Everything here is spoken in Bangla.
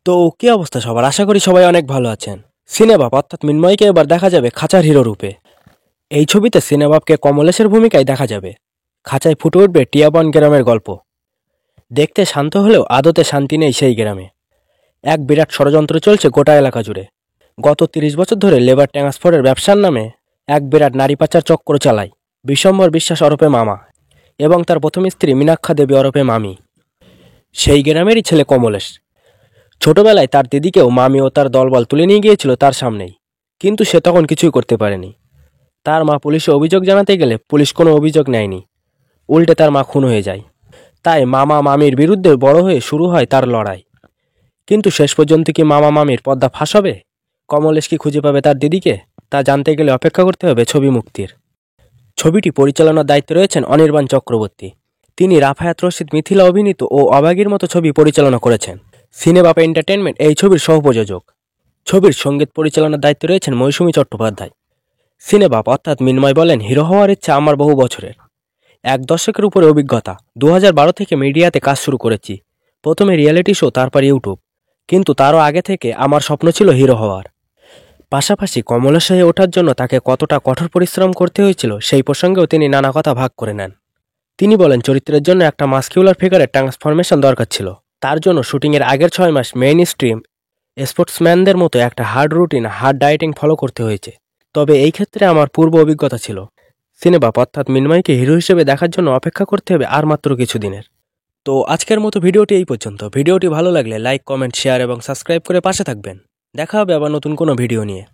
তো কি অবস্থা সবার? আশা করি সবাই অনেক ভালো আছেন। সিনেবাব অর্থাৎ মিন্ময়কে এবার দেখা যাবে খাঁচার হিরো রূপে। এই ছবিতে সিনেবাবকে কমলেশের ভূমিকায় দেখা যাবে। খাঁচায় ফুটে উঠবে টিয়াবন গ্রামের গল্প। দেখতে শান্ত হলেও আদতে শান্তি নেই সেই গ্রামে। এক বিরাট ষড়যন্ত্র চলছে গোটা এলাকা জুড়ে। গত ৩০ বছর ধরে লেবার ট্রান্সফারের ব্যবসার নামে এক বিরাট নারী পাচার চক্র চালায় বিশ্বম্বর বিশ্বাস ওরফে মামা এবং তার প্রথম স্ত্রী মীনাক্ষা দেবী ওরফে মামি। সেই গ্রামেরই ছেলে কমলেশ। ছোটবেলায় তার দিদিকেও মামি ও তার দলবল তুলে নিয়ে গিয়েছিল তার সামনেই, কিন্তু সে তখন কিছুই করতে পারেনি। তার মা পুলিশে অভিযোগ জানাতে গেলে পুলিশ কোনো অভিযোগ নেয়নি, উল্টে তার মা খুন হয়ে যায়। তাই মামা মামির বিরুদ্ধে বড় হয়ে শুরু হয় তার লড়াই। কিন্তু শেষ পর্যন্ত কি মামা মামির পর্দা ফাঁস হবে? কমলেশ কি খুঁজে পাবে তার দিদিকে? তা জানতে গেলে অপেক্ষা করতে হবে ছবি মুক্তির। ছবিটি পরিচালনার দায়িত্বে রয়েছেন অনির্বাণ চক্রবর্তী। তিনি রাফায়াত রশিদ মিথিলা অভিনীত ও অবাগীর মতো ছবি পরিচালনা করেছেন। সিনেবাপ এন্টারটেনমেন্ট এই ছবির সহ-প্রযোজক। ছবির সঙ্গীত পরিচালনার দায়িত্বে রয়েছেন মৌসুমী চট্টোপাধ্যায়। সিনেবাপ অর্থাৎ মিন্ময় বলেন, হিরো হওয়ার ইচ্ছা আমার বহু বছরের, 1 দশকের উপরে অভিজ্ঞতা। 2012 থেকে মিডিয়াতে কাজ শুরু করেছি। প্রথমে রিয়েলিটি শো, তারপর ইউটিউব। কিন্তু তারও আগে থেকে আমার স্বপ্ন ছিল হিরো হওয়ার। পাশাপাশি কমলেশ হয়ে ওঠার জন্য তাকে কতটা কঠোর পরিশ্রম করতে হয়েছিল সেই প্রসঙ্গেও তিনি নানা কথা ভাগ করে নেন। তিনি বলেন, চরিত্রের জন্য একটা মাস্কিউলার ফিগারের ট্রান্সফরমেশন দরকার ছিল। তার জন্য শুটিংয়ের আগের 6 মাস মেইন স্ট্রিম স্পোর্টসম্যানদের মতো একটা hard routine, hard dieting follow করতে হয়েছে। তবে এই ক্ষেত্রে আমার পূর্ব অভিজ্ঞতা ছিল। সিনেবাপ অর্থাৎ মিন্ময়কে হিরো হিসেবে দেখার জন্য অপেক্ষা করতে হবে আর মাত্র কিছুদিনের। তো আজকের মতো ভিডিওটি এই পর্যন্ত। ভিডিওটি ভালো লাগলে লাইক, কমেন্ট, শেয়ার এবং সাবস্ক্রাইব করে পাশে থাকবেন। দেখা হবে আবার নতুন কোনো ভিডিও নিয়ে।